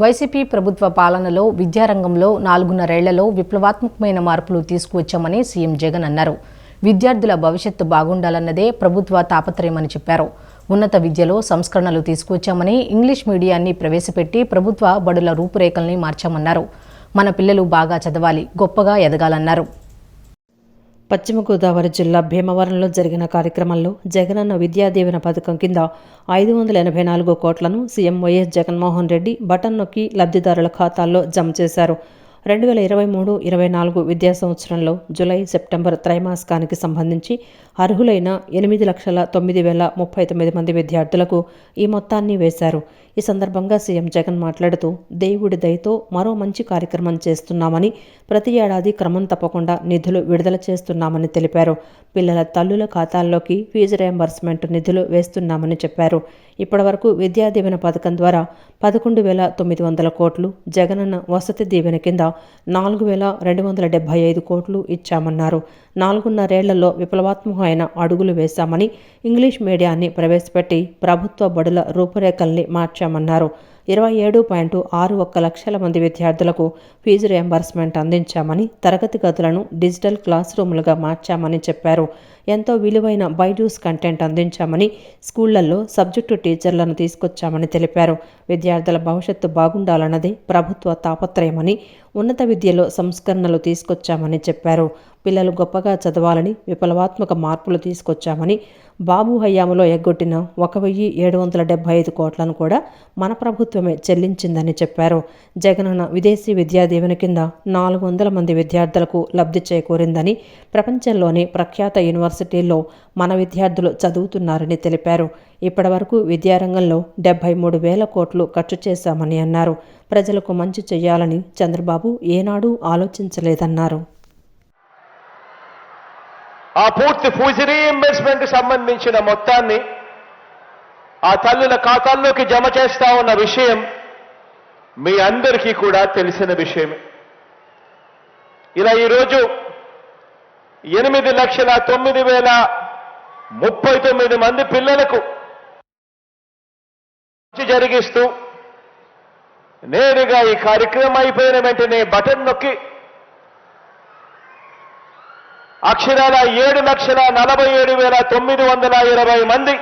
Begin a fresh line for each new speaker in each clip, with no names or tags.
YCP ప్రభుత్వ పాలనలో విద్యారంగంలో 4.5 ఏళ్లలో విప్లవాత్మకమైన మార్పులు తీసుకువచ్చామని సీఎం జగన్ అన్నారు. విద్యార్థుల భవిష్యత్తు బాగుండాలన్నదే ప్రభుత్వ తాపత్రయమని చెప్పారు. ఉన్నత విద్యలో సంస్కరణలు తీసుకువచ్చామని, ఇంగ్లీష్ మీడియాన్ని ప్రవేశపెట్టి ప్రభుత్వ బడుల రూపురేఖల్ని మార్చామన్నారు. మన పిల్లలు బాగా చదవాలి, గొప్పగా ఎదగాలన్నారు.
పశ్చిమ గోదావరి జిల్లా భీమవరంలో జరిగిన కార్యక్రమంలో జగనన్న విద్యా దీవెన పథకం కింద 584 కోట్లను CM YS Jaganmohan Reddy button నొక్కి లబ్ధిదారుల ఖాతాల్లో జమ చేశారు. 2023-24 విద్యా సంవత్సరంలో జూలై, సెప్టెంబర్ త్రైమాసికానికి సంబంధించి అర్హులైన 8,09,039 మంది విద్యార్థులకు ఈ మొత్తాన్ని వేశారు. ఈ సందర్భంగా సీఎం జగన్ మాట్లాడుతూ, దేవుడి దయతో మరో మంచి కార్యక్రమం చేస్తున్నామని, ప్రతి ఏడాది క్రమం తప్పకుండా నిధులు విడుదల చేస్తున్నామని తెలిపారు. పిల్లల తల్లుల ఖాతాల్లోకి ఫీజు రియంబర్స్మెంట్ నిధులు వేస్తున్నామని చెప్పారు. ఇప్పటివరకు విద్యా దీవెన పథకం ద్వారా 11,900 కోట్లు, జగనన్న వసతి దీవెన కింద 4,275 కోట్లు ఇచ్చామన్నారు. 4.5 ఏళ్లలో విప్లవాత్మకమైన అడుగులు వేశామని, ఇంగ్లీష్ మీడియాన్ని ప్రవేశపెట్టి ప్రభుత్వ బడుల రూపురేఖల్ని మార్చామన్నారు. 27.61 లక్షల మంది విద్యార్థులకు ఫీజు రియంబర్స్మెంట్ అందించామని, తరగతి గదులను డిజిటల్ క్లాస్ రూములుగా మార్చామని చెప్పారు. ఎంతో విలువైన బైజూస్ కంటెంట్ అందించామని, స్కూళ్లలో సబ్జెక్టు టీచర్లను తీసుకొచ్చామని తెలిపారు. విద్యార్థుల భవిష్యత్తు బాగుండాలన్నదే ప్రభుత్వ తాపత్రయమని, ఉన్నత విద్యలో సంస్కరణలు తీసుకొచ్చామని చెప్పారు. పిల్లలు గొప్పగా చదవాలని విప్లవాత్మక మార్పులు తీసుకొచ్చామని, బాబు హయాంలో ఎగ్గొట్టిన 1,775 కోట్లను కూడా మన ప్రభుత్వమే చెల్లించిందని చెప్పారు. జగనన్న విదేశీ విద్యా దీవెన కింద 400 మంది విద్యార్థులకు లబ్ధి చేకూరిందని, ప్రపంచంలోని ప్రఖ్యాత యూనివర్సిటీల్లో మన విద్యార్థులు చదువుతున్నారని తెలిపారు. ఇప్పటివరకు విద్యారంగంలో 73,000 కోట్లు ఖర్చు చేశామని అన్నారు. ప్రజలకు మంచి చేయాలని చంద్రబాబు ఏనాడూ ఆలోచించలేదన్నారు.
ఆ పూర్తి ఫీజు రీయింబర్స్మెంట్ సంబంధించిన మొత్తాన్ని ఆ తల్లుల ఖాతాల్లోకి జమ చేస్తా ఉన్న విషయం మీ అందరికీ కూడా తెలిసిన విషయమే. ఇలా ఈరోజు 8,09,039 మంది పిల్లలకు జరిగిస్తూ నేరుగా ఈ కార్యక్రమం అయిపోయిన వెంటనే బటన్ నొక్కి అక్షరాల 7,47,920 మంది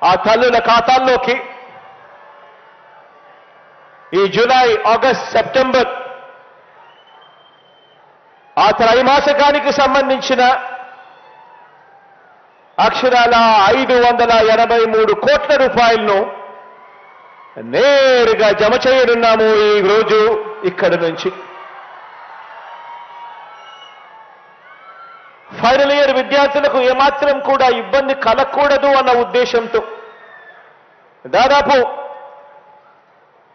ఆ తల్లుల ఖాతాల్లోకి ఈ జూలై, ఆగస్ట్, సెప్టెంబర్ ఆ త్రైమాసికానికి సంబంధించిన అక్షరాల 583 కోట్ల రూపాయలను నేరుగా జమ చేయనున్నాము ఈ రోజు ఇక్కడి నుంచి. ఫైనల్ ఇయర్ విద్యార్థులకు ఏమాత్రం కూడా ఇబ్బంది కలగకూడదు అన్న ఉద్దేశంతో దాదాపు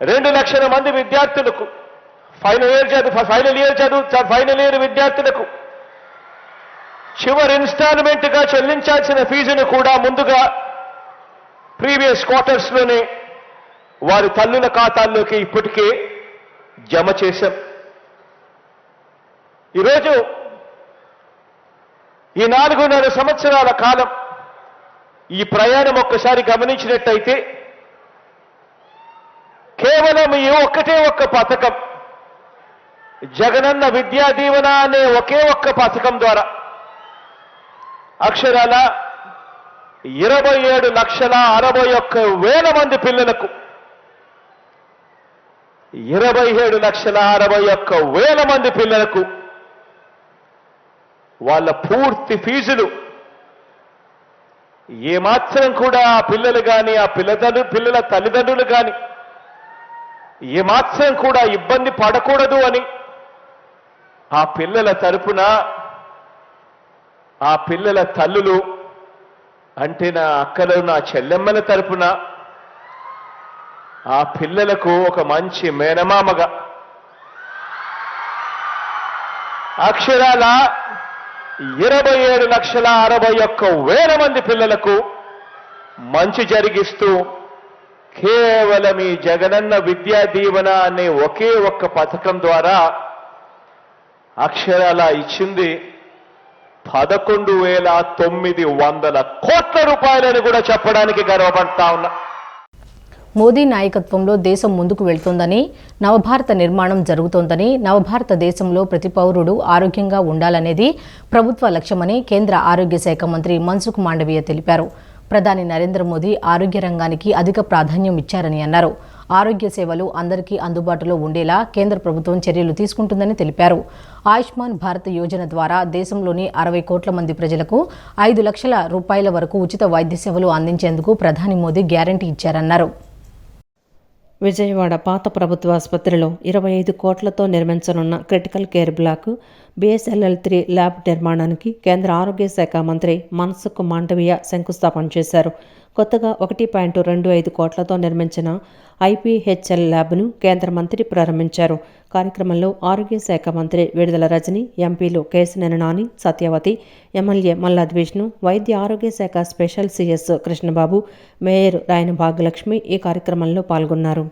2 లక్షల మంది విద్యార్థులకు ఫైనల్ ఇయర్ విద్యార్థులకు చివరి ఇన్స్టాల్మెంట్గా చెల్లించాల్సిన ఫీజును కూడా ముందుగా ప్రీవియస్ క్వార్టర్స్లోనే వారి తల్లుల ఖాతాల్లోకి ఇప్పటికే జమ చేశాం. ఈరోజు ఈ 4.5 సంవత్సరాల కాలం ఈ ప్రయాణం ఒక్కసారి గమనించినట్టయితే కేవలం ఈ ఒక్క పథకం, జగనన్న విద్యా దీవెన అనే ఒకే ఒక్క పథకం ద్వారా అక్షరాల 27,61,000 మంది పిల్లలకు 27,61,000 మంది పిల్లలకు వాళ్ళ పూర్తి ఫీజులు ఏమాత్రం కూడా ఆ పిల్లలు కానీ ఆ పిల్లల తల్లిదండ్రులు కానీ ఏమాత్రం కూడా ఇబ్బంది పడకూడదు అని ఆ పిల్లల తరపున ఆ పిల్లల తల్లులు అంటే నా అక్కలు, నా చెల్లెమ్మల తరపున ఆ పిల్లలకు ఒక మంచి మేనమామగా అక్షరాల 27,61,000 మంది పిల్లలకు మంచి జరిగిస్తూ కేవలం ఈ జగనన్న విద్యా దీవెన అనే ఒకే ఒక్క పథకం ద్వారా అక్షరాల ఇచ్చింది 11,900 కోట్ల రూపాయలని కూడా చెప్పడానికి గర్వపడతా ఉన్నా.
మోదీ నాయకత్వంలో దేశం ముందుకు వెళ్తోందని, నవభారత నిర్మాణం జరుగుతోందని, నవభారత దేశంలో ప్రతి పౌరుడు ఆరోగ్యంగా ఉండాలనేది ప్రభుత్వ లక్ష్యమని కేంద్ర ఆరోగ్య శాఖ మంత్రి మన్సుఖ్ మాండవీయ తెలిపారు. ప్రధాని నరేంద్ర మోదీ ఆరోగ్య రంగానికి అధిక ప్రాధాన్యం ఇచ్చారని అన్నారు. ఆరోగ్య సేవలు అందరికీ అందుబాటులో ఉండేలా కేంద్ర ప్రభుత్వం చర్యలు తీసుకుంటుందని తెలిపారు. ఆయుష్మాన్ భారత్ యోజన ద్వారా దేశంలోని 60 కోట్ల మంది ప్రజలకు 5 లక్షల రూపాయల వరకు ఉచిత వైద్య సేవలు అందించేందుకు ప్రధాని మోదీ గ్యారంటీ ఇచ్చారన్నారు.
విజయవాడ పాత ప్రభుత్వ ఆసుపత్రిలో 25 కోట్లతో నిర్మించనున్న critical care block BSLL-3 lab నిర్మాణానికి కేంద్ర ఆరోగ్య శాఖ మంత్రి మన్సుఖ్ మాండవీయ శంకుస్థాపన చేశారు. కొత్తగా 1.25 కోట్లతో నిర్మించిన IPHL ల్యాబ్ను కేంద్ర మంత్రి ప్రారంభించారు. కార్యక్రమంలో ఆరోగ్య శాఖ మంత్రి విడుదల రజని, ఎంపీలు కేశినేని నాని, సత్యవతి, ఎమ్మెల్యే మల్లాద్ విష్ణు, వైద్య ఆరోగ్య శాఖ special CS Krishnababu, mayor Rayana Bhagyalakshmi ఈ కార్యక్రమంలో పాల్గొన్నారు.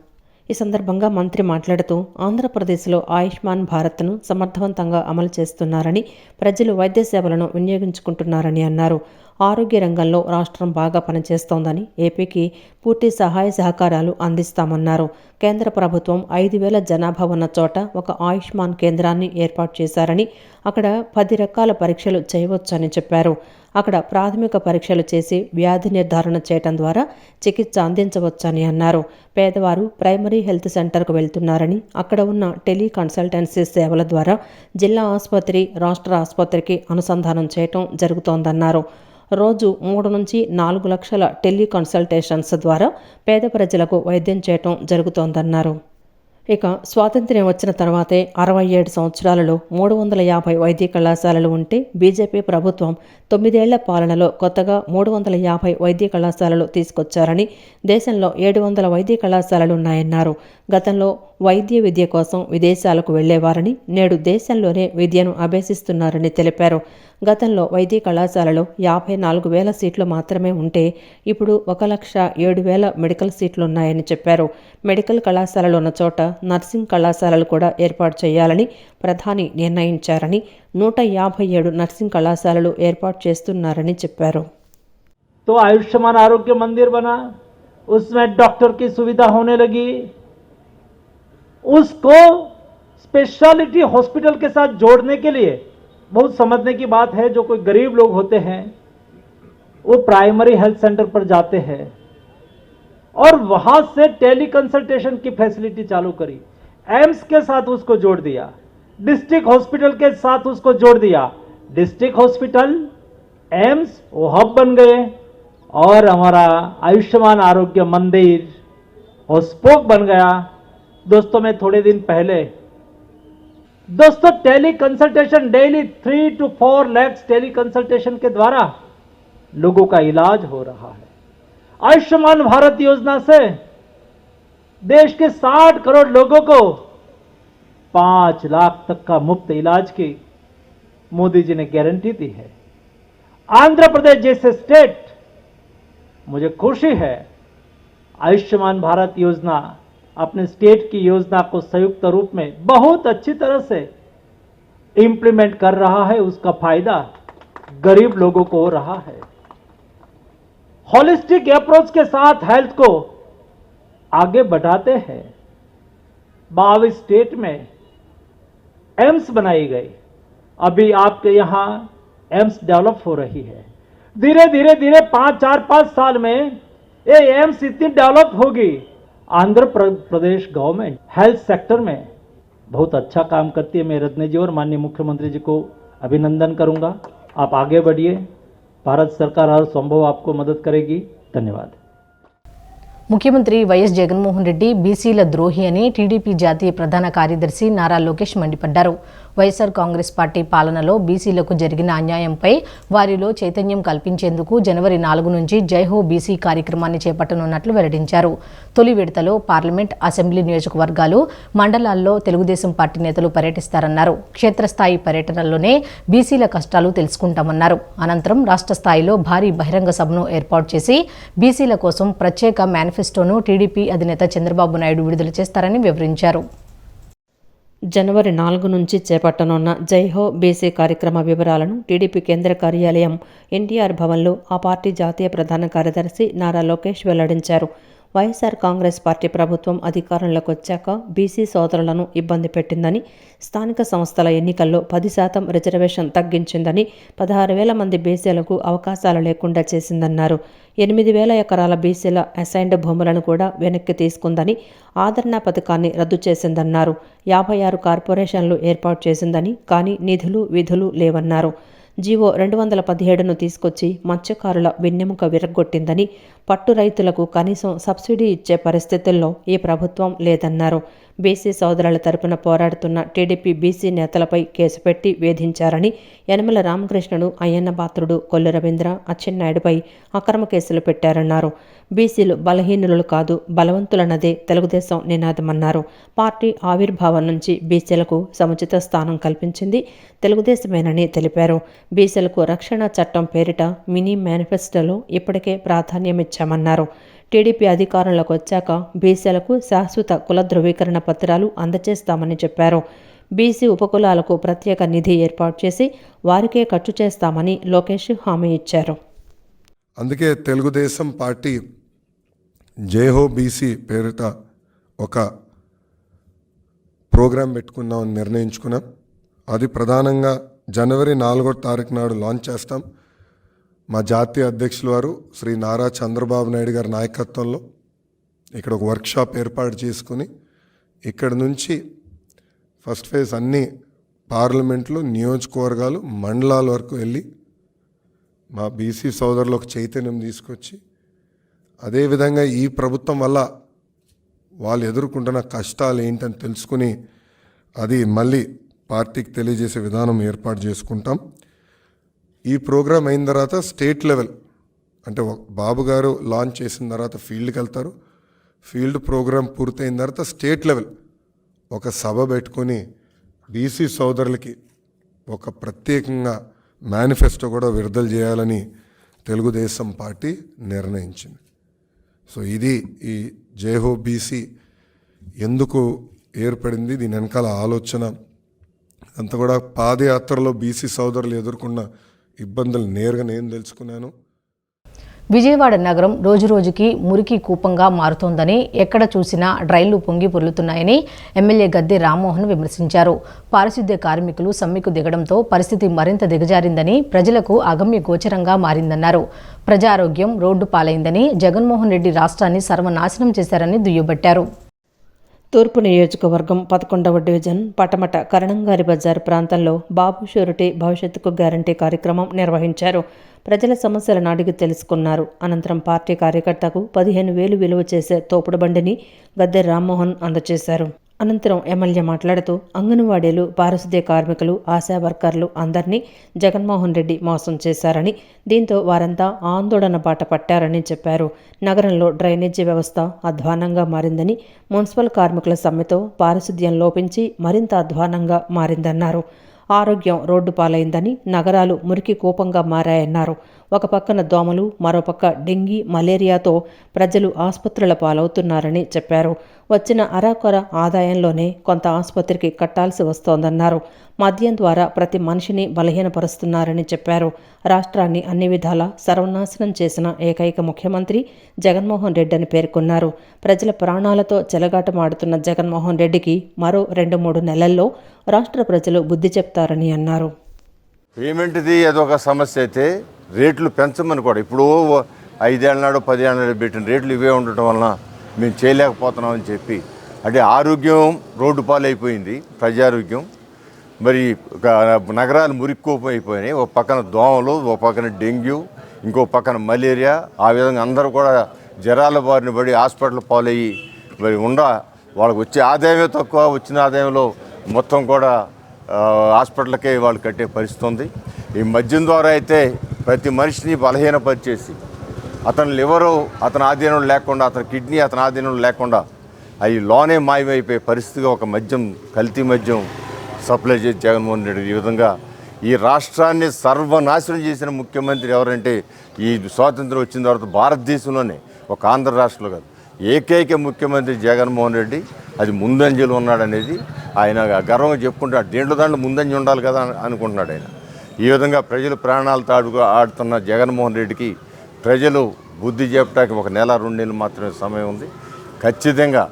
ఈ సందర్భంగా మంత్రి మాట్లాడుతూ ఆంధ్రప్రదేశ్లో ఆయుష్మాన్ భారత్ను సమర్థవంతంగా అమలు చేస్తున్నారని, ప్రజలు వైద్య సేవలను వినియోగించుకుంటున్నారని అన్నారు. ఆరోగ్య రంగంలో రాష్ట్రం బాగా పనిచేస్తోందని, ఏపీకి పూర్తి సహాయ సహకారాలు అందిస్తామన్నారు. కేంద్ర ప్రభుత్వం 5,000 జనాభా ఉన్న చోట ఒక ఆయుష్మాన్ కేంద్రాన్ని ఏర్పాటు చేశారని, అక్కడ 10 రకాల పరీక్షలు చేయవచ్చని చెప్పారు. అక్కడ ప్రాథమిక పరీక్షలు చేసి వ్యాధి నిర్ధారణ చేయడం ద్వారా చికిత్స అందించవచ్చని అన్నారు. పేదవారు ప్రైమరీ హెల్త్ సెంటర్కు వెళ్తున్నారని, అక్కడ ఉన్న టెలి కన్సల్టెన్సీ సేవల ద్వారా జిల్లా ఆసుపత్రి, రాష్ట్ర ఆసుపత్రికి అనుసంధానం చేయటం జరుగుతోందన్నారు. రోజు 3 నుంచి 4 లక్షల టెలి కన్సల్టేషన్స్ ద్వారా పేద ప్రజలకు వైద్యం చేయటం జరుగుతోందన్నారు. ఇక స్వాతంత్ర్యం వచ్చిన తర్వాతే 67 సంవత్సరాలలో 350 వైద్య కళాశాలలు ఉంటే బీజేపీ ప్రభుత్వం 9 ఏళ్ల పాలనలో కొత్తగా 350 వైద్య కళాశాలలు తీసుకొచ్చారని, దేశంలో 700 వైద్య కళాశాలలు ఉన్నాయన్నారు. గతంలో వైద్య విద్య కోసం విదేశాలకు వెళ్లేవారని, నేడు దేశంలోనే విద్యను అభ్యసిస్తున్నారని తెలిపారు. గతంలో వైద్య కళాశాలలో 54,000 సీట్లు మాత్రమే ఉంటే ఇప్పుడు 1,07,000 మెడికల్ సీట్లున్నాయని చెప్పారు. మెడికల్ కళాశాలలు ఉన్న చోట నర్సింగ్ కళాశాలలు కూడా ఏర్పాటు చేయాలని ప్రధాని నిర్ణయించారని, 157 నర్సింగ్ కళాశాలలు ఏర్పాటు చేస్తున్నారని చెప్పారు.
तो आयुष्मान आरोग्य मंदिर बना, उसमें डॉक्टर की सुविधा होने लगी, उसको स्पेशलिटी हॉस्पिटल के साथ जोड़ने के लिए बहुत समझने की बात है. जो कोई गरीब लोग होते हैं वो प्राइमरी हेल्थ सेंटर पर जाते हैं और वहां से टेली कंसल्टेशन की फैसिलिटी चालू करी. एम्स के साथ उसको जोड़ दिया, डिस्ट्रिक्ट हॉस्पिटल के साथ उसको जोड़ दिया. डिस्ट्रिक्ट हॉस्पिटल, एम्स वो हब बन गए और हमारा आयुष्मान आरोग्य मंदिर वो स्पोक बन गया. दोस्तों मैं थोड़े दिन पहले tele consultation daily 3 to 4 lakh tele consultation के द्वारा लोगों का इलाज हो रहा है. आयुष्मान भारत योजना से देश के 60 करोड़ लोगों को 5 लाख तक का मुफ्त इलाज की मोदी जी ने गारंटी दी है. आंध्र प्रदेश जैसे स्टेट, मुझे खुशी है आयुष्मान भारत योजना अपने स्टेट की योजना को संयुक्त रूप में बहुत अच्छी तरह से इंप्लीमेंट कर रहा है. उसका फायदा गरीब लोगों को हो रहा है. होलिस्टिक अप्रोच के साथ हेल्थ को आगे बढ़ाते हैं. 22 स्टेट में एम्स बनाई गई. अभी आपके यहां एम्स डेवलप हो रही है. धीरे धीरे 4-5 साल में ये एम्स इतनी डेवलप होगी. Andhra Pradesh government health sector में बहुत अच्छा काम करती है. मैं रत्ने जी और माननीय मुख्यमंत्री जी को अभिनंदन करूंगा. आप आगे बढ़िए. भारत सरकार हर संभव आपको मदद करेगी. धन्यवाद.
ముఖ్యమంత్రి వైఎస్ జగన్మోహన్ రెడ్డి బీసీల ద్రోహి అని టీడీపీ జాతీయ ప్రధాన కార్యదర్శి నారా లోకేష్ మండిపడ్డారు. వైఎస్ఆర్ కాంగ్రెస్ పార్టీ పాలనలో బీసీలకు జరిగిన అన్యాయంపై వారిలో చైతన్యం కల్పించేందుకు జనవరి 4 నుంచి జైహో బీసీ కార్యక్రమాన్ని చేపట్టనున్నట్లు వెల్లడించారు. తొలి విడతలో పార్లమెంట్, అసెంబ్లీ నియోజకవర్గాలు, మండలాల్లో తెలుగుదేశం పార్టీ నేతలు పర్యటిస్తారన్నారు. క్షేత్రస్థాయి పర్యటనల్లోనే బీసీల కష్టాలు తెలుసుకుంటామన్నారు. అనంతరం రాష్ట్ర స్థాయిలో భారీ బహిరంగ సభను ఏర్పాటు చేసి బీసీల కోసం ప్రత్యేక మేనిఫెస్టోను టీడీపీ అధినేత చంద్రబాబు నాయుడు విడుదల చేస్తారని వివరించారు.
జనవరి 4 నుంచి చేపట్టనున్న జైహో బీసీ కార్యక్రమ వివరాలను టీడీపీ కేంద్ర కార్యాలయం ఎన్టీఆర్ భవన్లో ఆ పార్టీ జాతీయ ప్రధాన కార్యదర్శి నారా లోకేష్ వెల్లడించారు. వైఎస్ఆర్ కాంగ్రెస్ పార్టీ ప్రభుత్వం అధికారంలోకి వచ్చాక బీసీ సోదరులను ఇబ్బంది పెట్టిందని, స్థానిక సంస్థల ఎన్నికల్లో 10% రిజర్వేషన్ తగ్గించిందని, 16,000 మంది బీసీలకు అవకాశాలు లేకుండా చేసిందన్నారు. 8,000 ఎకరాల బీసీల అసైన్డ్ భూములను కూడా వెనక్కి తీసుకుందని, ఆదరణ పథకాన్ని రద్దు చేసిందన్నారు. 56 కార్పొరేషన్లు ఏర్పాటు చేసిందని, కానీ నిధులు విధులు లేవన్నారు. జీవో 217ను తీసుకొచ్చి మత్స్యకారుల వెన్నెముక విరగ్గొట్టిందని, పట్టు రైతులకు కనీసం సబ్సిడీ ఇచ్చే పరిస్థితుల్లో ఈ ప్రభుత్వం లేదన్నారు. బీసీ సోదరుల తరపున పోరాడుతున్న టీడీపీ బీసీ నేతలపై కేసు పెట్టి వేధించారని, యనమల రామకృష్ణుడు, అయ్యన్న పాత్రుడు, కొల్లు రవీంద్ర, అచ్చెన్నాయుడుపై అక్రమ కేసులు పెట్టారన్నారు. బీసీలు బలహీనులు కాదు, బలవంతులన్నదే తెలుగుదేశం నినాదమన్నారు. పార్టీ ఆవిర్భావం నుంచి బీసీలకు సముచిత స్థానం కల్పించింది తెలుగుదేశమేనని తెలిపారు. బీసీలకు రక్షణ చట్టం పేరిట మినీ మేనిఫెస్టోలో ఇప్పటికే ప్రాధాన్యమిచ్చామన్నారు. టీడీపీ అధికారంలోకి వచ్చాక బీసీలకు శాశ్వత కుల ధృవీకరణ పత్రాలు అందజేస్తామని చెప్పారు. బీసీ ఉపకులాలకు ప్రత్యేక నిధి ఏర్పాటు చేసి వారికే ఖర్చు చేస్తామని లోకేష్ హామీ ఇచ్చారు.
అందుకే తెలుగుదేశం పార్టీ జైహో బీసీ పేరిట ఒక ప్రోగ్రాం పెట్టుకుందామని నిర్ణయించుకున్నాం. అది ప్రధానంగా జనవరి 4వ తారీఖు నాడు లాంచ్ చేస్తాం. మా జాతీయ అధ్యక్షులు వారు శ్రీ నారా చంద్రబాబు నాయుడు గారి నాయకత్వంలో ఇక్కడ ఒక వర్క్షాప్ ఏర్పాటు చేసుకుని ఇక్కడ నుంచి ఫస్ట్ ఫేజ్ అన్ని పార్లమెంట్లు, నియోజకవర్గాలు, మండలాల వరకు వెళ్ళి మా బీసీ సోదరులకు చైతన్యం తీసుకొచ్చి, అదేవిధంగా ఈ ప్రభుత్వం వల్ల వాళ్ళు ఎదుర్కొంటున్న కష్టాలు ఏంటని తెలుసుకుని అది మళ్ళీ పార్టీకి తెలియజేసే విధానం ఏర్పాటు చేసుకుంటాం. ఈ ప్రోగ్రాం అయిన తర్వాత స్టేట్ లెవెల్ అంటే బాబు గారు లాంచ్ చేసిన తర్వాత ఫీల్డ్కి వెళ్తారు. ఫీల్డ్ ప్రోగ్రాం పూర్తయిన తర్వాత స్టేట్ లెవెల్ ఒక సభ పెట్టుకొని బీసీ సోదరులకి ఒక ప్రత్యేకంగా మేనిఫెస్టో కూడా విడుదల చేయాలని తెలుగుదేశం పార్టీ నిర్ణయించింది. సో ఇది ఈ జైహో బీసీ ఎందుకు ఏర్పడింది, దీని వెనకాల ఆలోచన అంతా కూడా పాదయాత్రలో బీసీ సోదరులు ఎదుర్కొన్న ఇబ్బందులు నేరుగా నేను తెలుసుకున్నాను.
విజయవాడ నగరం రోజురోజుకి మురికి కూపంగా మారుతోందని, ఎక్కడ చూసినా డ్రైన్లు పొంగి పొర్లుతున్నాయని ఎమ్మెల్యే గద్దె రామ్మోహన్ విమర్శించారు. పారిశుద్ధ్య కార్మికులు సమ్మెకు దిగడంతో పరిస్థితి మరింత దిగజారిందని, ప్రజలకు అగమ్య గోచరంగా మారిందన్నారు. ప్రజారోగ్యం రోడ్డు పాలైందని, జగన్మోహన్ రెడ్డి రాష్ట్రాన్ని సర్వనాశనం చేశారని దుయ్యబట్టారు.
తూర్పు నియోజకవర్గం 11వ డివిజన్ పటమట కరణంగారి బజార్ ప్రాంతంలో బాబు షూరిటీ భవిష్యత్తుకు గ్యారంటీ కార్యక్రమం నిర్వహించారు. ప్రజల సమస్యలను అడిగి తెలుసుకున్నారు. అనంతరం పార్టీ కార్యకర్తకు 15,000 విలువ చేసే తోపుడు బండిని గద్దె రామ్మోహన్ అందజేశారు. అనంతరం ఎమ్మెల్యే మాట్లాడుతూ అంగన్వాడీలు, పారిశుద్ధ్య కార్మికులు, ఆశా వర్కర్లు అందరినీ జగన్మోహన్ రెడ్డి మోసం చేశారని, దీంతో వారంతా ఆందోళన బాట పట్టారని చెప్పారు. నగరంలో డ్రైనేజీ వ్యవస్థ అధ్వానంగా మారిందని, మున్సిపల్ కార్మికుల సమ్మెతో పారిశుద్ధ్యం లోపించి మరింత అధ్వానంగా మారిందన్నారు. ఆరోగ్యం రోడ్డు పాలైందని, నగరాలు మురికి కూపంగా మారాయన్నారు. ఒక పక్కన దోమలు, మరోపక్క డెంగీ, మలేరియాతో ప్రజలు ఆసుపత్రుల పాలవుతున్నారని చెప్పారు. వచ్చిన అరాకొర ఆదాయంలోనే కొంత ఆసుపత్రికి కట్టాల్సి వస్తోందన్నారు. మద్యం ద్వారా ప్రతి మనిషిని బలహీనపరుస్తున్నారని చెప్పారు. రాష్ట్రాన్ని అన్ని విధాలా సర్వనాశనం చేసిన ఏకైక ముఖ్యమంత్రి జగన్మోహన్ రెడ్డి అని పేర్కొన్నారు. ప్రజల ప్రాణాలతో చెలగాటమాడుతున్న జగన్మోహన్ రెడ్డికి మరో 2-3 నెలల్లో రాష్ట్ర ప్రజలు బుద్ధి చెప్తారని అన్నారు.
పేమెంట్ది అదొక సమస్య అయితే రేట్లు పెంచమని కూడా ఇప్పుడు 5 ఏళ్ళ నాడు 10 ఏళ్ళ నాడు పెట్టిన రేట్లు ఇవే ఉండటం వలన మేము చేయలేకపోతున్నామని చెప్పి, అంటే ఆరోగ్యం రోడ్డు పాలైపోయింది, ప్రజారోగ్యం. మరి నగరాలు మురిక్కోపం అయిపోయినాయి. ఒక పక్కన దోమలు, ఒక పక్కన డెంగ్యూ, ఇంకో పక్కన మలేరియా. ఆ విధంగా అందరూ కూడా జ్వరాల బారిన పడి హాస్పిటల్ పాలయ్యి మరి వాళ్ళకి వచ్చే ఆదాయమే తక్కువ, వచ్చిన ఆదాయంలో మొత్తం కూడా హాస్పిటల్కే వాళ్ళు కట్టే పరిస్థితి ఉంది. ఈ మద్యం ద్వారా అయితే ప్రతి మనిషిని బలహీనపరిచేసి అతని లివరు అతని ఆధీనంలో లేకుండా, అతని కిడ్నీ అతని ఆధీనంలో లేకుండా అవి లోనే మాయమైపోయే పరిస్థితిగా ఒక మద్యం, కల్తీ మద్యం సప్లై చేసి జగన్మోహన్ రెడ్డి ఈ విధంగా ఈ రాష్ట్రాన్ని సర్వనాశనం చేసిన ముఖ్యమంత్రి ఎవరంటే ఈ స్వాతంత్రం వచ్చిన తర్వాత భారతదేశంలోనే, ఒక ఆంధ్ర రాష్ట్రంలో కాదు, ఏకైక ముఖ్యమంత్రి జగన్మోహన్ రెడ్డి. అది ముందంజలు ఉన్నాడనేది ఆయన గర్వంగా చెప్పుకుంటాడు. దాంట్లో ముందంజ ఉండాలి కదా అనుకుంటున్నాడు ఆయన. ఈ విధంగా ప్రజల ప్రాణాలతో ఆడుతున్న జగన్మోహన్ రెడ్డికి ప్రజలు బుద్ధి చెప్పడానికి 1 నెల 2 నెలలు మాత్రమే సమయం ఉంది. ఖచ్చితంగా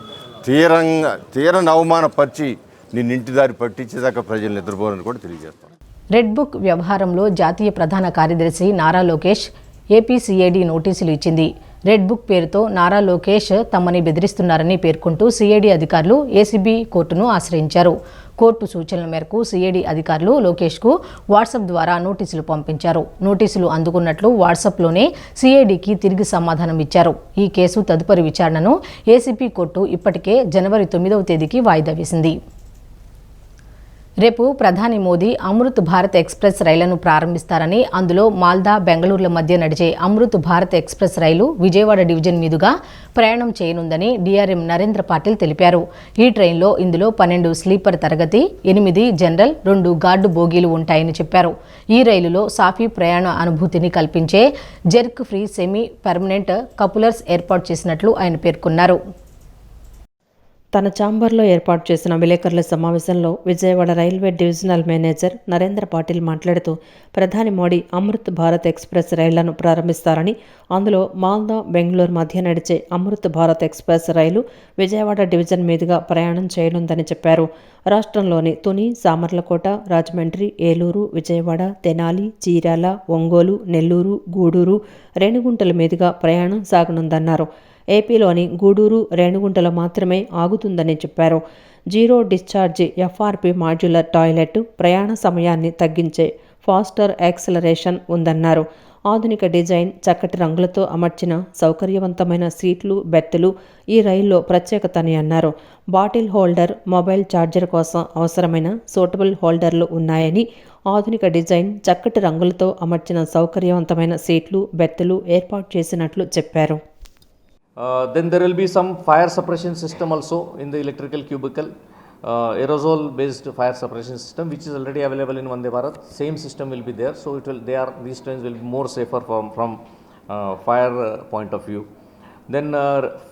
తీరని అవమానపరిచి నిన్ను ఇంటి దారి పట్టించేదాకా ప్రజలు నిద్రపోరని కూడా తెలియజేస్తాను.
రెడ్ బుక్ వ్యవహారంలో జాతీయ ప్రధాన కార్యదర్శి నారా లోకేష్ ఏపీసీఐడి నోటీసులు ఇచ్చింది. రెడ్ బుక్ పేరుతో నారా లోకేష్ తమని బెదిరిస్తున్నారని పేర్కొంటూ సిఐడి అధికారులు ఏసీబీ కోర్టును ఆశ్రయించారు. కోర్టు సూచనల మేరకు సిఐడి అధికారులు లోకేష్కు వాట్సాప్ ద్వారా నోటీసులు పంపించారు. నోటీసులు అందుకున్నట్లు వాట్సాప్లోనే సిఐడికి తిరిగి సమాధానం ఇచ్చారు. ఈ కేసు తదుపరి విచారణను ఏసీబీ కోర్టు ఇప్పటికే జనవరి 9వ తేదీకి వాయిదా వేసింది. రేపు ప్రధాని మోదీ అమృత్ భారత్ ఎక్స్ప్రెస్ రైళ్లను ప్రారంభిస్తారని, అందులో మాల్దా బెంగళూరుల మధ్య నడిచే అమృత్ భారత్ ఎక్స్ప్రెస్ రైలు విజయవాడ డివిజన్ మీదుగా ప్రయాణం చేయనుందని డీఆర్ఎం నరేంద్ర పాటిల్ తెలిపారు. ఈ ట్రైన్లో ఇందులో 12 స్లీపర్ తరగతి, 8 జనరల్, 2 గార్డు బోగీలు ఉంటాయని చెప్పారు. ఈ రైలులో సాఫీ ప్రయాణ అనుభూతిని కల్పించే జెర్క్ ఫ్రీ సెమీ పర్మనెంట్ కపులర్స్ ఏర్పాటు చేసినట్లు ఆయన పేర్కొన్నారు.
తన ఛాంబర్లో ఏర్పాటు చేసిన విలేకరుల సమావేశంలో Vijayawada railway divisional manager Narendra Patil మాట్లాడుతూ, ప్రధాని మోడీ అమృత్ భారత్ ఎక్స్ప్రెస్ రైళ్లను ప్రారంభిస్తారని, అందులో మాల్దా బెంగళూరు మధ్య నడిచే అమృత్ భారత్ ఎక్స్ప్రెస్ రైలు విజయవాడ డివిజన్ మీదుగా ప్రయాణం చేయనుందని చెప్పారు. రాష్ట్రంలోని తుని, సామర్లకోట, రాజమండ్రి, ఏలూరు, విజయవాడ, తెనాలి, చీరాల, ఒంగోలు, నెల్లూరు, గూడూరు, రేణిగుంటల మీదుగా ప్రయాణం సాగనుందన్నారు. ఏపీలోని గూడూరు, రేణిగుంటలో మాత్రమే ఆగుతుందని చెప్పారు. Zero discharge FRP modular toilet, ప్రయాణ సమయాన్ని తగ్గించే ఫాస్టర్ యాక్సిలరేషన్ ఉందన్నారు. ఆధునిక డిజైన్, చక్కటి రంగులతో అమర్చిన సౌకర్యవంతమైన సీట్లు, బెర్తులు ఈ రైల్లో ప్రత్యేకత అని అన్నారు. బాటిల్ హోల్డర్, మొబైల్ ఛార్జర్ కోసం అవసరమైన సూటబుల్ హోల్డర్లు ఉన్నాయని, ఆధునిక డిజైన్, చక్కటి రంగులతో అమర్చిన సౌకర్యవంతమైన సీట్లు, బెర్తులు ఏర్పాటు చేసినట్లు చెప్పారు.
Then there will be some fire suppression system also in the electrical cubicle, aerosol based fire suppression system which is already available in Vande Bharat. Same system will be there, so these trains will be more safer from fire point of view. Then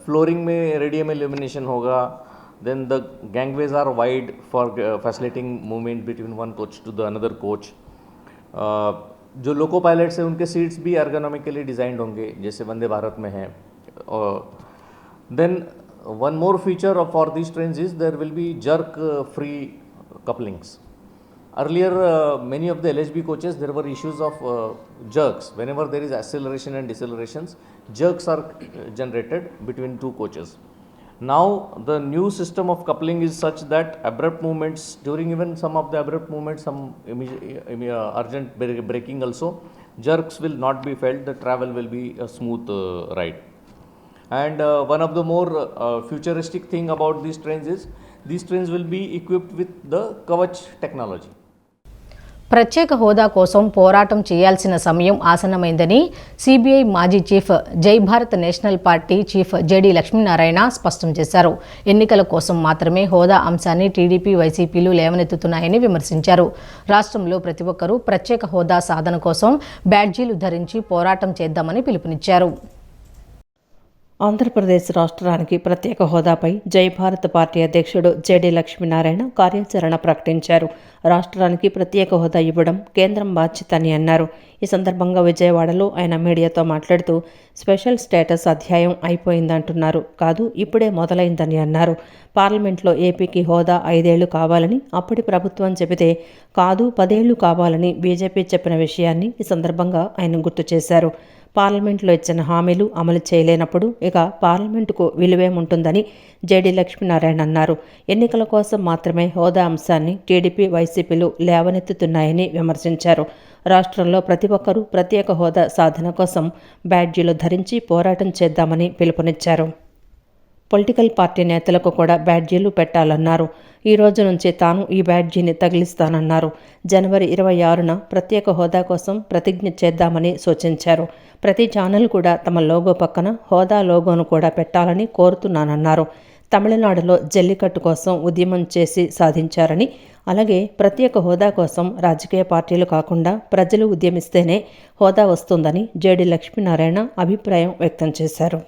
flooring में radium illumination होगा. Then the gangways are wide for facilitating movement between one coach to the another coach. जो लोको pilots हैं उनके seats भी ergonomically designed होंगे जैसे वंदे भारत में है. Then one more feature for these trains is there will be jerk free couplings. Earlier many of the LHB coaches there were issues of jerks. Whenever there is acceleration and decelerations, jerks are generated between two coaches. Now the new system of coupling is such that abrupt movements, during even some of the abrupt movements, some urgent braking also, jerks will not be felt. The travel will be a smooth ride. And one of the more futuristic thing about these trains is these trains will be equipped with the Kavach technology.
ప్రత్యేక హోదా కోసం పోరాటం చేయాల్సిన సమయం ఆసన్నమైందని CBI మాజీ chief జై Bharat national party chief JD Lakshminarayana స్పష్టం చేశారు. ఎన్నికల కోసం మాత్రమే హోదా అంశాన్ని టీడీపీ, వైసీపీలు లేవనెత్తుతున్నాయని విమర్శించారు. రాష్ట్రంలో ప్రతి ఒక్కరూ ప్రత్యేక హోదా సాధన కోసం బ్యాడ్జీలు ధరించి పోరాటం చేద్దామని పిలుపునిచ్చారు.
ఆంధ్రప్రదేశ్ రాష్ట్రానికి ప్రత్యేక హోదాపై జై భారత్ పార్టీ అధ్యక్షుడు జేడీ లక్ష్మీనారాయణ కార్యాచరణ ప్రకటించారు. రాష్ట్రానికి ప్రత్యేక హోదా ఇవ్వడం కేంద్రం బాధ్యత అని అన్నారు. ఈ సందర్భంగా విజయవాడలో ఆయన మీడియాతో మాట్లాడుతూ, స్పెషల్ స్టేటస్ అధ్యాయం అయిపోయిందంటున్నారు, కాదు ఇప్పుడే మొదలైందని అన్నారు. పార్లమెంట్లో ఏపీకి హోదా 5 ఏళ్లు కావాలని అప్పటి ప్రభుత్వం చెబితే, కాదు 10 ఏళ్లు కావాలని బీజేపీ చెప్పిన విషయాన్ని ఈ సందర్భంగా ఆయన గుర్తు చేశారు. పార్లమెంట్లో ఇచ్చిన హామీలు అమలు చేయలేనప్పుడు ఇక పార్లమెంటుకు విలువేముంటుందని జేడీ లక్ష్మీనారాయణ అన్నారు. ఎన్నికల కోసం మాత్రమే హోదా అంశాన్ని టీడీపీ, వైసీపీలు లేవనెత్తుతున్నాయని విమర్శించారు. రాష్ట్రంలో ప్రతి ఒక్కరూ ప్రత్యేక హోదా సాధన కోసం బ్యాడ్జీలు ధరించి పోరాటం చేద్దామని పిలుపునిచ్చారు. పొలిటికల్ పార్టీ నేతలకు కూడా బ్యాడ్జీలు పెట్టాలన్నారు. ఈ రోజు నుంచి తాను ఈ బ్యాడ్జీని తగిలిస్తానన్నారు. జనవరి 26న ప్రత్యేక హోదా కోసం ప్రతిజ్ఞ చేద్దామని సూచించారు. ప్రతి ఛానల్ కూడా తమ లోగో పక్కన హోదా లోగోను కూడా పెట్టాలని కోరుతున్నానన్నారు. తమిళనాడులో జల్లికట్టు కోసం ఉద్యమం చేసి సాధించారని, అలాగే ప్రత్యేక హోదా కోసం రాజకీయ పార్టీలు కాకుండా ప్రజలు ఉద్యమిస్తేనే హోదా వస్తుందని జేడీ లక్ష్మీనారాయణ అభిప్రాయం వ్యక్తం చేశారు.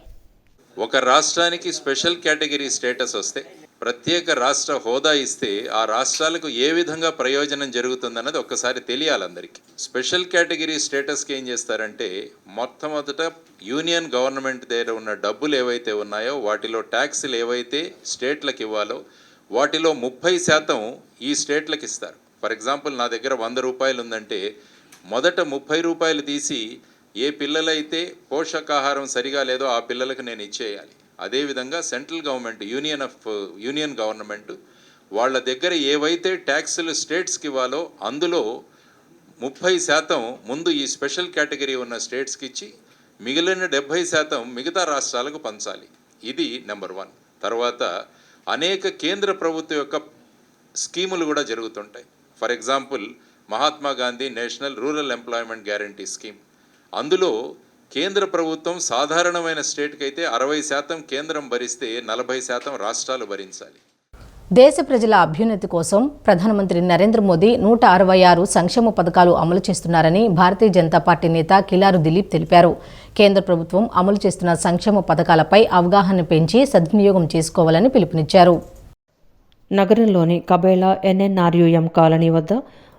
ఒక రాష్ట్రానికి స్పెషల్ కేటగిరీ స్టేటస్ వస్తే ప్రత్యేక రాష్ట్ర హోదా ఇస్తే ఆ రాష్ట్రాలకు ఏ విధంగా ప్రయోజనం జరుగుతుందన్నది ఒక్కసారి తెలియాలి అందరికీ. స్పెషల్ కేటగిరీ స్టేటస్కి ఏం చేస్తారంటే మొట్టమొదట యూనియన్ గవర్నమెంట్ దగ్గర ఉన్న డబ్బులు ఏవైతే ఉన్నాయో వాటిలో ట్యాక్సులు ఏవైతే స్టేట్లకు ఇవ్వాలో వాటిలో 30% ఈ స్టేట్లకు ఇస్తారు. ఫర్ ఎగ్జాంపుల్ నా దగ్గర 100 రూపాయలు ఉందంటే మొదట 30 రూపాయలు తీసి ఏ పిల్లలైతే పోషకాహారం సరిగా లేదో ఆ పిల్లలకు నేను ఇచ్చేయాలి. అదేవిధంగా సెంట్రల్ గవర్నమెంట్ యూనియన్ గవర్నమెంట్ వాళ్ళ దగ్గర ఏవైతే ట్యాక్సులు స్టేట్స్కి ఇవ్వాలో అందులో 30% ముందు ఈ స్పెషల్ కేటగిరీ ఉన్న స్టేట్స్కి ఇచ్చి మిగిలిన 70% మిగతా రాష్ట్రాలకు పంచాలి. ఇది నెంబర్ 1. తర్వాత అనేక కేంద్ర ప్రభుత్వం యొక్క స్కీములు కూడా జరుగుతుంటాయి. For example Mahatma Gandhi national rural employment guarantee scheme, అందులో కేంద్ర ప్రభుత్వం సాధారణమైన స్టేట్కి అయితే 60% కేంద్రం భరిస్తే 40% రాష్ట్రాలు భరించాలి.
దేశ ప్రజల అభ్యున్నతి కోసం ప్రధానమంత్రి నరేంద్ర మోదీ 166 సంక్షేమ పథకాలు అమలు చేస్తున్నారని భారతీయ జనతా పార్టీ నేత కిలారు దిలీప్ తెలిపారు. కేంద్ర ప్రభుత్వం అమలు చేస్తున్న సంక్షేమ పథకాలపై అవగాహన పెంచి సద్వినియోగం చేసుకోవాలని పిలుపునిచ్చారు.
నగరంలోని కబేళా NNRUM కాలనీ వద్ద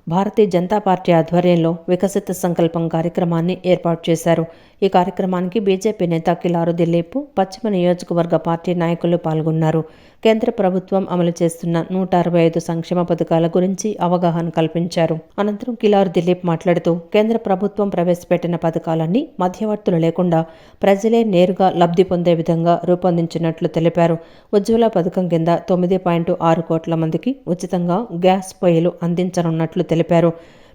భారతీయ జనతా పార్టీ ఆధ్వర్యంలో వికసిత సంకల్పం కార్యక్రమాన్ని ఏర్పాటు చేశారు. ఈ కార్యక్రమానికి బీజేపీ నేత కిలారు దిలీప్, పశ్చిమ నియోజకవర్గ పార్టీ నాయకులు పాల్గొన్నారు. కేంద్ర ప్రభుత్వం అమలు చేస్తున్న 165 సంక్షేమ పథకాల గురించి అవగాహన కల్పించారు. అనంతరం కిలారు దిలీప్ మాట్లాడుతూ కేంద్ర ప్రభుత్వం ప్రవేశపెట్టిన పథకాలన్నీ మధ్యవర్తులు లేకుండా ప్రజలే నేరుగా లబ్ధి పొందే విధంగా రూపొందించినట్లు తెలిపారు. ఉజ్వల పథకం కింద 9.6 కోట్ల మందికి ఉచితంగా గ్యాస్ పొయ్యిలు అందించనున్నట్లు తెలిపారు.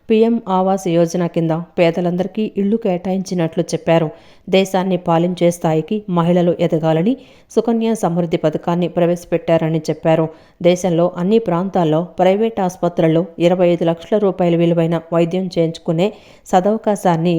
PM ఆవాస్ యోజన కింద పేదలందరికీ ఇళ్లు కేటాయించినట్లు చెప్పారు. దేశాన్ని పాలించే స్థాయికి మహిళలు ఎదగాలని సుకన్య సమృద్ధి పథకాన్ని ప్రవేశపెట్టారని చెప్పారు. దేశంలో అన్ని ప్రాంతాల్లో ప్రైవేట్ ఆసుపత్రుల్లో 25 లక్షల రూపాయల విలువైన వైద్యం చేయించుకునే సదవకాశాన్ని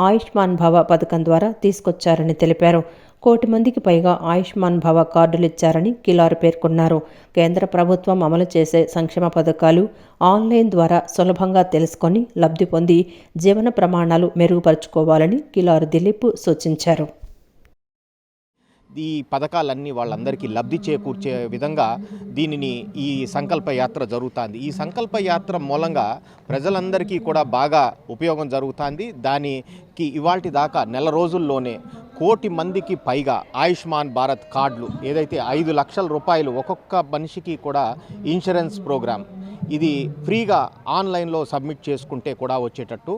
ఆయుష్మాన్ భవ పథకం ద్వారా తీసుకొచ్చారని తెలిపారు. 1 కోటి మందికి పైగా ఆయుష్మాన్ భవ కార్డులు ఇచ్చారని కిలారు పేర్కొన్నారు. కేంద్ర ప్రభుత్వం అమలు చేసే సంక్షేమ పథకాలు ఆన్లైన్ ద్వారా సులభంగా తెలుసుకొని లబ్ధి పొంది జీవన ప్రమాణాలు మెరుగుపరుచుకోవాలని కిలారు దిలీప్ సూచించారు.
ఈ పథకాలన్నీ వాళ్ళందరికీ లబ్ధి చేకూర్చే విధంగా దీనిని ఈ సంకల్ప యాత్ర జరుగుతుంది. ఈ సంకల్ప యాత్ర మూలంగా ప్రజలందరికీ కూడా బాగా ఉపయోగం జరుగుతుంది. దానికి ఇవాల్టి దాకా నెల రోజుల్లోనే 1 కోటి మందికి పైగా ఆయుష్మాన్ భారత్ కార్డులు, ఏదైతే 5 లక్షల రూపాయలు ఒక్కొక్క మనిషికి కూడా ఇన్సూరెన్స్ ప్రోగ్రామ్, ఇది ఫ్రీగా ఆన్లైన్లో సబ్మిట్ చేసుకుంటే కూడా వచ్చేటట్టు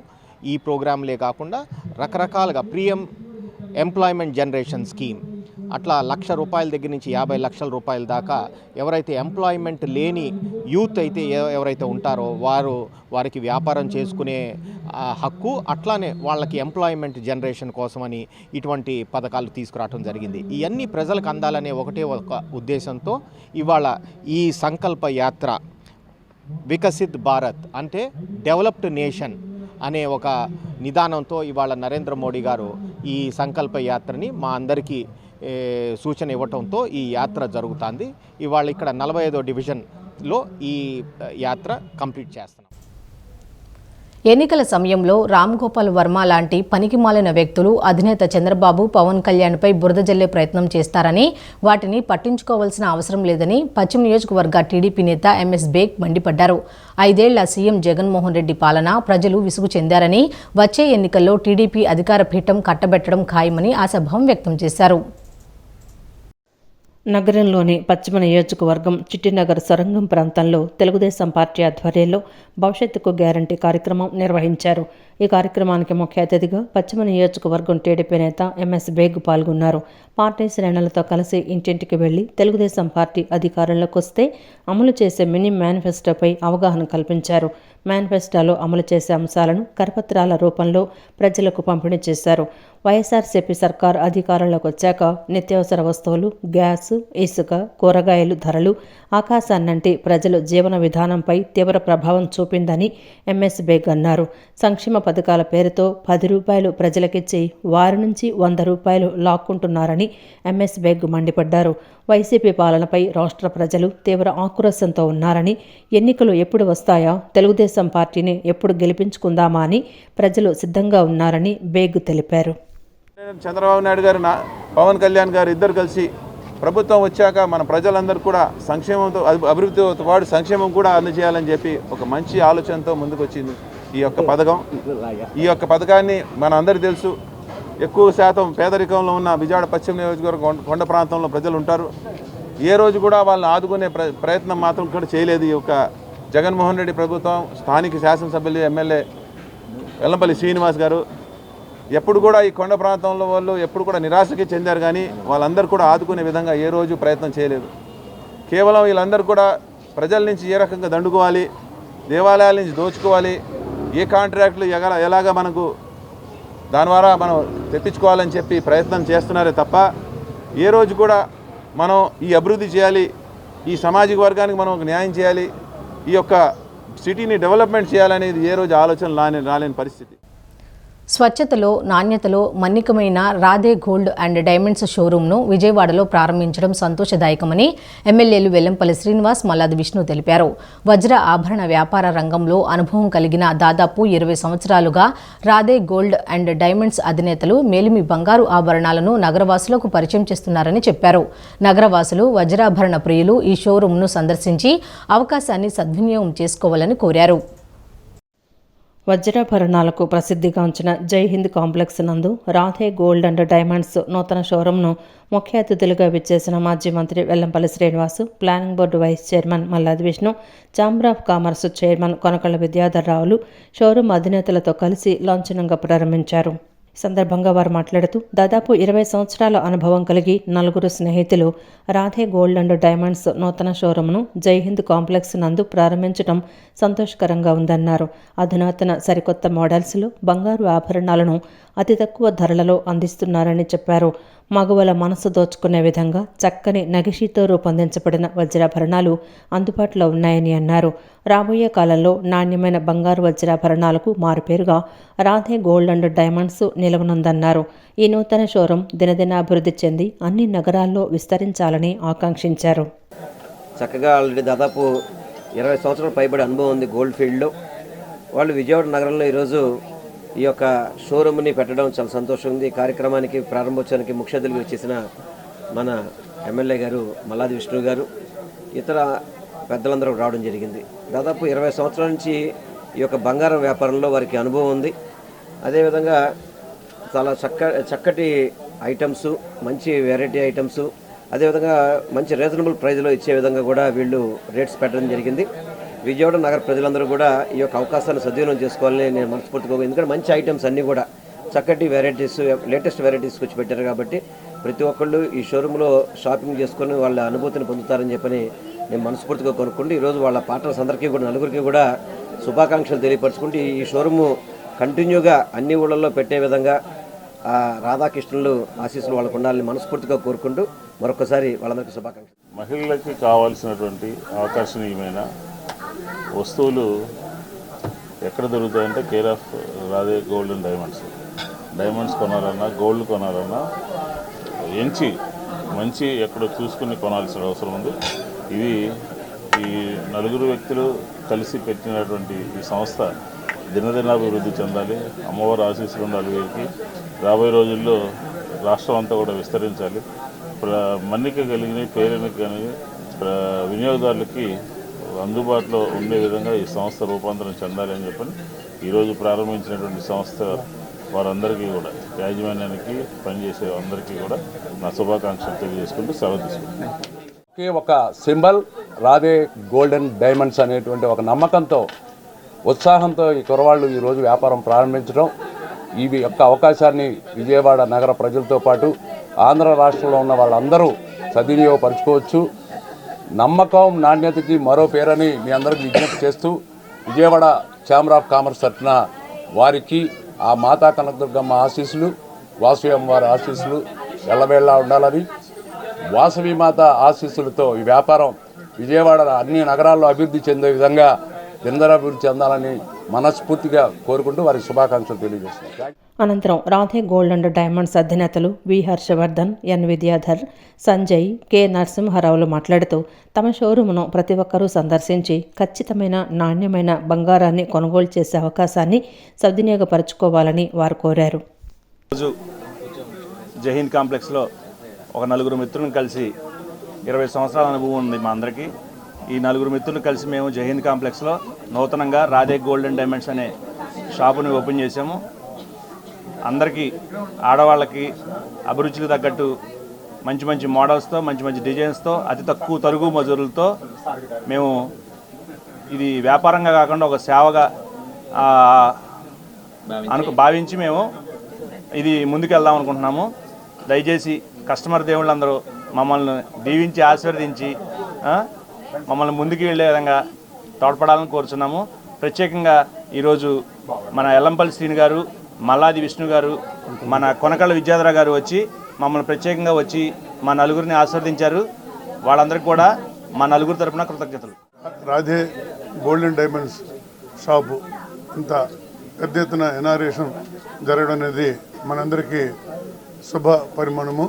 ఈ ప్రోగ్రాంలే కాకుండా రకరకాలుగా PM ఎంప్లాయ్మెంట్ జనరేషన్ స్కీమ్, అట్లా 1 లక్ష రూపాయల దగ్గర నుంచి 50 లక్షల రూపాయల దాకా ఎవరైతే ఎంప్లాయ్మెంట్ లేని యూత్ అయితే ఎవరైతే ఉంటారో వారికి వ్యాపారం చేసుకునే హక్కు, అట్లానే వాళ్ళకి ఎంప్లాయ్మెంట్ జనరేషన్ కోసమని ఇటువంటి పథకాలు తీసుకురావడం జరిగింది. ఇవన్నీ ప్రజలకు అందాలనే ఒక ఉద్దేశంతో ఇవాళ ఈ సంకల్ప యాత్ర వికసిత్ భారత్ అంటే డెవలప్డ్ నేషన్ అనే ఒక నిదానంతో ఇవాళ నరేంద్ర మోడీ గారు ఈ సంకల్ప యాత్రని మా అందరికీ సూచన ఇవ్వటంతో ఈ యాత్ర జరుగుతుంది. ఇవాళ ఇక్కడ 45వ డివిజన్లో ఈ యాత్ర కంప్లీట్ చేస్తున్నాం.
ఎన్నికల సమయంలో రామ్ గోపాల్ వర్మ లాంటి పనికిమాలిన వ్యక్తులు అధినేత చంద్రబాబు, పవన్ కళ్యాణ్పై బురద జల్లే ప్రయత్నం చేస్తారని, వాటిని పట్టించుకోవాల్సిన అవసరం లేదని పశ్చిమ నియోజకవర్గ టీడీపీ నేత MS బేగ్ మండిపడ్డారు. 5 ఏళ్ల సీఎం జగన్మోహన్ రెడ్డి పాలన ప్రజలు విసుగు చెందారని, వచ్చే ఎన్నికల్లో టీడీపీ అధికార పీఠం కట్టబెట్టడం ఖాయమని ఆశాభావం వ్యక్తం చేశారు.
నగరంలోని పశ్చిమ నియోజకవర్గం చిట్టినగర్ సొరంగం ప్రాంతంలో తెలుగుదేశం పార్టీ ఆధ్వర్యంలో భవిష్యత్తుకు గ్యారంటీ కార్యక్రమం నిర్వహించారు. ఈ కార్యక్రమానికి ముఖ్య అతిథిగా పశ్చిమ నియోజకవర్గం టీడీపీ నేత MS బేగ్ పాల్గొన్నారు. పార్టీ శ్రేణులతో కలిసి ఇంటింటికి వెళ్లి తెలుగుదేశం పార్టీ అధికారంలోకి వస్తే అమలు చేసే మినీ మేనిఫెస్టోపై అవగాహన కల్పించారు. మేనిఫెస్టోలో అమలు చేసే అంశాలను కరపత్రాల రూపంలో ప్రజలకు పంపిణీ చేశారు. వైఎస్ఆర్సీపీ సర్కార్ అధికారంలోకి వచ్చాక నిత్యావసర వస్తువులు, గ్యాస్, ఇసుక, కూరగాయలు ధరలు ఆకాశాన్నంటి ప్రజల జీవన విధానంపై తీవ్ర ప్రభావం చూపిందని MS బేగ్ అన్నారు. సంక్షేమ పథకాల పేరుతో 10 రూపాయలు ప్రజలకిచ్చి వారి నుంచి 100 రూపాయలు లాక్కుంటున్నారని MS బేగ్ మండిపడ్డారు. వైసీపీ పాలనపై రాష్ట్ర ప్రజలు తీవ్ర ఆక్రోశంతో ఉన్నారని, ఎన్నికలు ఎప్పుడు వస్తాయా, తెలుగుదేశం పార్టీని ఎప్పుడు గెలిపించుకుందామా అని ప్రజలు సిద్ధంగా ఉన్నారని బేగ్ తెలిపారు.
చంద్రబాబు నాయుడు గారు, పవన్ కళ్యాణ్ గారు ఇద్దరు కలిసి ప్రభుత్వం వచ్చాక మన ప్రజలందరూ కూడా సంక్షేమంతో అభివృద్ధితో పాటు సంక్షేమం కూడా అందజేయాలని చెప్పి ఒక మంచి ఆలోచనతో ముందుకు వచ్చింది ఈ యొక్క పథకం. ఈ యొక్క పథకాన్ని మన అందరికీ తెలుసు, ఎక్కువ శాతం పేదరికంలో ఉన్న విజయవాడ పశ్చిమ నియోజకవర్గం కొండ ప్రాంతంలో ప్రజలు ఉంటారు. ఏ రోజు కూడా వాళ్ళని ఆదుకునే ప్రయత్నం మాత్రం కూడా చేయలేదు ఈ యొక్క జగన్మోహన్ రెడ్డి ప్రభుత్వం. స్థానిక శాసనసభ్యులు ఎమ్మెల్యే వెల్లంపల్లి శ్రీనివాస్ గారు ఎప్పుడు కూడా ఈ కొండ ప్రాంతంలో వాళ్ళు ఎప్పుడు కూడా నిరాశకి చెందారు, కానీ వాళ్ళందరూ కూడా ఆదుకునే విధంగా ఏ రోజు ప్రయత్నం చేయలేదు. కేవలం వీళ్ళందరూ కూడా ప్రజల నుంచి ఏ రకంగా దండుకోవాలి, దేవాలయాల నుంచి దోచుకోవాలి, ఏ కాంట్రాక్టులు ఎలాగా మనకు దాని ద్వారా మనం తెప్పించుకోవాలని చెప్పి ప్రయత్నం చేస్తున్నారే తప్ప ఏ రోజు కూడా మనం ఈ అభివృద్ధి చేయాలి, ఈ సామాజిక వర్గానికి మనం ఒక న్యాయం చేయాలి, ఈ యొక్క సిటీని డెవలప్మెంట్ చేయాలనేది ఏ రోజు ఆలోచన రాలేని పరిస్థితి.
స్వచ్ఛతలో నాణ్యతలో మన్నికమైన రాధే గోల్డ్ అండ్ డైమండ్స్ షోరూంను విజయవాడలో ప్రారంభించడం సంతోషదాయకమని ఎమ్మెల్యేలు వెల్లంపల్లి శ్రీనివాస్, మల్లాది విష్ణు తెలిపారు. వజ్ర ఆభరణ వ్యాపార రంగంలో అనుభవం కలిగిన దాదాపు 20 సంవత్సరాలుగా రాధే గోల్డ్ అండ్ డైమండ్స్ అధినేతలు మేలిమి బంగారు ఆభరణాలను నగరవాసులకు పరిచయం చేస్తున్నారని చెప్పారు. నగరవాసులు వజ్రాభరణ ప్రియులు ఈ షోరూంను సందర్శించి అవకాశాన్ని సద్వినియోగం చేసుకోవాలని కోరారు.
వజ్రాభరణాలకు ప్రసిద్ధిగాంచిన జై హింద్ కాంప్లెక్స్ నందు రాధే గోల్డ్ అండ్ డైమండ్స్ నూతన షోరూంను ముఖ్య అతిథులుగా విచ్చేసిన మాజీ మంత్రి Vellampalli Srinivasu, planning board vice chairman Malladi Vishnu, chamber of commerce chairman Konakalla విద్యాధర్రావులు షోరూం అధినేతలతో కలిసి లాంఛనంగా ప్రారంభించారు. ఈ సందర్భంగా వారు మాట్లాడుతూ దాదాపు 20 సంవత్సరాల అనుభవం కలిగి 4 స్నేహితులు రాధే గోల్డ్ అండ్ డైమండ్స్ నూతన షోరూంను జై హింద్ కాంప్లెక్స్ నందు ప్రారంభించడం సంతోషకరంగా ఉందన్నారు. అధునాతన సరికొత్త మోడల్స్లో బంగారు ఆభరణాలను అతి తక్కువ ధరలలో అందిస్తున్నారని చెప్పారు. మగవల మనసు దోచుకునే విధంగా చక్కని నగిషీతో రూపొందించబడిన వజ్రాభరణాలు అందుబాటులో ఉన్నాయని అన్నారు. రాబోయే కాలంలో నాణ్యమైన బంగారు వజ్రాభరణాలకు మారుపేరుగా రాధే గోల్డ్ అండ్ డైమండ్స్ నిలవనుందన్నారు. ఈ నూతన షోరూం దినదినాభివృద్ధి చెంది అన్ని నగరాల్లో విస్తరించాలని ఆకాంక్షించారు.
చక్కగా ఆల్రెడీ దాదాపు 20 సంవత్సరాలు పైబడి అనుభవం ఉంది గోల్డ్ ఫీల్డ్లో. వాళ్ళు విజయవాడ నగరంలో ఈరోజు ఈ యొక్క షోరూమ్ని పెట్టడం చాలా సంతోషం ఉంది. ఈ కార్యక్రమానికి ప్రారంభోత్సవానికి ముఖ్య అతిథులుగా వచ్చేసిన మన ఎమ్మెల్యే గారు మల్లాది విష్ణు గారు, ఇతర పెద్దలందరూ రావడం జరిగింది. దాదాపు 20 సంవత్సరాల నుంచి ఈ యొక్క బంగారం వ్యాపారంలో వారికి అనుభవం ఉంది. అదేవిధంగా చాలా చక్కటి ఐటమ్స్, మంచి వెరైటీ ఐటమ్స్, అదేవిధంగా మంచి రీజనబుల్ ప్రైజ్లో ఇచ్చే విధంగా కూడా వీళ్ళు రేట్స్ పెట్టడం జరిగింది. విజయవాడ నగర ప్రజలందరూ కూడా ఈ యొక్క అవకాశాన్ని సద్వినియోగం చేసుకోవాలని నేను మనస్ఫూర్తిగా, ఎందుకంటే మంచి ఐటమ్స్ అన్నీ కూడా చక్కటి వెరైటీస్, లేటెస్ట్ వెరైటీస్ వచ్చి పెట్టారు కాబట్టి ప్రతి ఒక్కళ్ళు ఈ షోరూంలో షాపింగ్ చేసుకొని వాళ్ళ అనుభూతిని పొందుతారని చెప్పని నేను మనస్ఫూర్తిగా కొనుక్కుంటూ ఈరోజు వాళ్ళ పార్ట్నర్స్ అందరికీ కూడా, నలుగురికి కూడా శుభాకాంక్షలు తెలియపరచుకుంటూ ఈ షోరూము కంటిన్యూగా అన్ని ఊళ్ళల్లో పెట్టే విధంగా రాధాకృష్ణులు ఆశీస్సులు వాళ్ళకు ఉండాలని మనస్ఫూర్తిగా కోరుకుంటూ మరొకసారి వాళ్ళందరికీ శుభాకాంక్షలు.
మహిళలకి కావాల్సినటువంటి ఆకర్షణీయమైన వస్తువులు ఎక్కడ దొరుకుతాయంటే care of Radhe gold and diamonds కొనాలన్నా, గోల్డ్ కొనాలన్నా మంచి ఎక్కడో చూసుకుని కొనాల్సిన అవసరం ఉంది. ఇది ఈ 4 వ్యక్తులు కలిసి పెట్టినటువంటి ఈ సంస్థ దినదినాభివృద్ధి చెందాలి. అమ్మవారి ఆశీస్సులు ఉండాలి. వీరికి రాబోయే రోజుల్లో రాష్ట్రం అంతా కూడా విస్తరించాలి. మన్నిక కలిగిన పేరెనికి కానీ వినియోగదారులకి అందుబాటులో ఉండే విధంగా ఈ సంస్థ రూపాంతరం చెందాలి అని చెప్పని ఈరోజు ప్రారంభించినటువంటి సంస్థ వారందరికీ కూడా, యాజమాన్యానికి పనిచేసే అందరికీ కూడా నా శుభాకాంక్షలు తెలియజేసుకుంటూ సెలవు తీసుకుంటున్నాను.
ఒక symbol Radhe gold and diamonds అనేటువంటి ఒక నమ్మకంతో, ఉత్సాహంతో ఈ కురవాళ్ళు ఈరోజు వ్యాపారం ప్రారంభించడం, ఈ యొక్క అవకాశాన్ని విజయవాడ నగర ప్రజలతో పాటు ఆంధ్ర రాష్ట్రంలో ఉన్న వాళ్ళందరూ సద్వినియోగపరచుకోవచ్చు. నమ్మకం, నాణ్యతకి మరో పేరని మీ అందరికీ విజ్ఞప్తి చేస్తూ, విజయవాడ ఛాంబర్ ఆఫ్ కామర్స్ తరఫున వారికి ఆ మాతా కనకదుర్గమ్మ ఆశీస్సులు, వాసవి అమ్మవారి ఆశీస్సులు ఎల్లవేళలా ఉండాలని, వాసవి మాత ఆశీస్సులతో ఈ వ్యాపారం విజయవాడ అన్ని నగరాల్లో అభివృద్ధి చెందే విధంగా దినదినాభివృద్ధి చెందాలని మనస్ఫూర్తిగా కోరుకుంటూ వారికి శుభాకాంక్షలు తెలియజేస్తున్నారు.
అనంతరం రాధే గోల్డ్ అండ్ డైమండ్స్ అధినేతలు V Harshavardhan, N Vidyadhar, Sanjay, K నరసింహారావులు మాట్లాడుతూ తమ షోరూమును ప్రతి ఒక్కరూ సందర్శించి ఖచ్చితమైన నాణ్యమైన బంగారాన్ని కొనుగోలు చేసే అవకాశాన్ని సద్వినియోగపరచుకోవాలని వారు కోరారు.
జై హింద్ కాంప్లెక్స్లో
ఒక నలుగురు మిత్రులను కలిసి 20 సంవత్సరాల అనుభవం ఉంది మా అందరికీ. ఈ నలుగురు మిత్రులను కలిసి మేము జైహింద్ కాంప్లెక్స్లో నూతనంగా రాధే గోల్డ్ అండ్ డైమండ్స్ అనే షాపుని ఓపెన్ చేసాము. అందరికీ ఆడవాళ్ళకి అభిరుచులకు తగ్గట్టు మంచి మంచి మోడల్స్తో, మంచి మంచి డిజైన్స్తో, అతి తక్కువ తరుగు మజూరులతో మేము ఇది వ్యాపారంగా కాకుండా ఒక సేవగా భావించి మేము ఇది ముందుకెళ్దాం అనుకుంటున్నాము. దయచేసి కస్టమర్ దేవుళ్ళందరూ మమ్మల్ని దీవించి ఆశీర్వదించి మమ్మల్ని ముందుకు వెళ్ళే విధంగా తోడ్పడాలని కోరుచున్నాము. ప్రత్యేకంగా ఈరోజు మన ఎల్లంపల్లి శ్రీని గారు, మల్లాది విష్ణు గారు, మన కొనకళ్ళ విద్యాధర గారు వచ్చి మమ్మల్ని ప్రత్యేకంగా వచ్చి మా నలుగురిని ఆశీర్వదించారు. వాళ్ళందరికీ కూడా మా నలుగురు తరపున కృతజ్ఞతలు.
Radhe gold and diamonds shop ఇంత పెద్ద ఎత్తున ఇనాగ్రేషన్ జరగడం అనేది మనందరికీ శుభ పరిమాణము.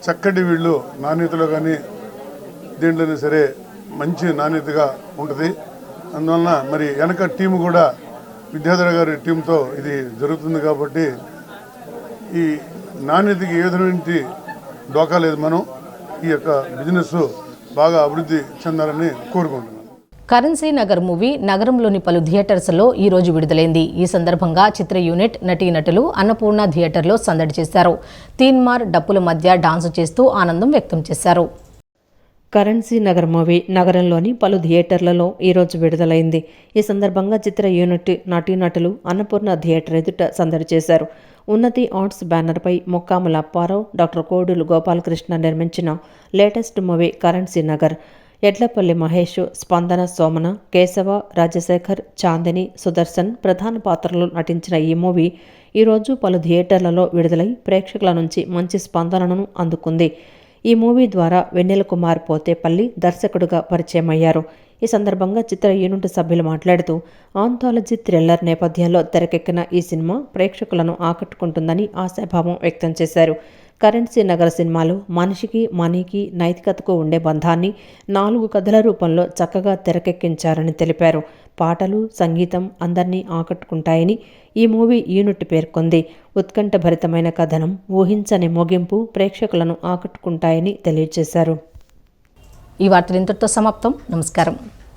చక్కటి వీళ్ళు నాణ్యతలో కానీ దేంట్లోనే సరే మంచి నాణ్యతగా ఉంటుంది. అందువలన మరి వెనక టీము కూడా విద్యాధర గారి టీంతో ఇది జరుగుతుంది కాబట్టి ఈ నాణ్యతకి ఏ విధమైన డోకా లేదు. మనం ఈ యొక్క బిజినెస్ బాగా అభివృద్ధి చెందాలని కోరుకుంటున్నాను.
కరెన్సీ నగర్ మూవీ నగరంలోని పలు థియేటర్స్లో ఈ రోజు విడుదలైంది. ఈ సందర్భంగా చిత్ర యూనిట్, నటీనటులు అన్నపూర్ణ థియేటర్లో సందడి చేశారు. తీన్మార్ డప్పుల మధ్య డాన్స్ చేస్తూ ఆనందం వ్యక్తం చేశారు.
కరెన్సీ నగర్ మూవీ నగరంలోని పలు థియేటర్లలో ఈరోజు విడుదలైంది. ఈ సందర్భంగా చిత్ర యూనిట్, నటీనటులు అన్నపూర్ణ థియేటర్ ఎదుట సందడి చేశారు. ఉన్నతి ఆర్ట్స్ బ్యానర్పై ముక్కాముల అప్పారావు, డాక్టర్ కోడూరు గోపాలకృష్ణ నిర్మించిన latest movie currency Nagar. Edlapalli Mahesh, స్పందన సోమన, కేశవ, రాజశేఖర్, చాందిని, సుదర్శన్ ప్రధాన పాత్రలో నటించిన ఈ మూవీ ఈరోజు పలు థియేటర్లలో విడుదలై ప్రేక్షకుల నుంచి మంచి స్పందనను అందుకుంది. ఈ మూవీ ద్వారా వెన్నెల కుమార్ పోతేపల్లి దర్శకుడిగా పరిచయం అయ్యారు. ఈ సందర్భంగా చిత్ర యూనిట్ సభ్యులు మాట్లాడుతూ ఆంథాలజీ థ్రిల్లర్ నేపథ్యంలో తెరకెక్కిన ఈ సినిమా ప్రేక్షకులను ఆకట్టుకుంటుందని ఆశాభావం వ్యక్తం చేశారు. కరెన్సీ నగర్ సినిమాలో మనిషికి, మనీకి, నైతికతకు ఉండే బంధాన్ని 4 కథల రూపంలో చక్కగా తెరకెక్కించారని తెలిపారు. పాటలు, సంగీతం అందరినీ ఆకట్టుకుంటాయని ఈ మూవీ యూనిట్ పేర్కొంది. ఉత్కంఠభరితమైన కథనం, ఊహించని ముగింపు ప్రేక్షకులను ఆకట్టుకుంటాయని తెలియజేశారు.
ఈ వార్తలు ఇంతటితో సమాప్తం. నమస్కారం.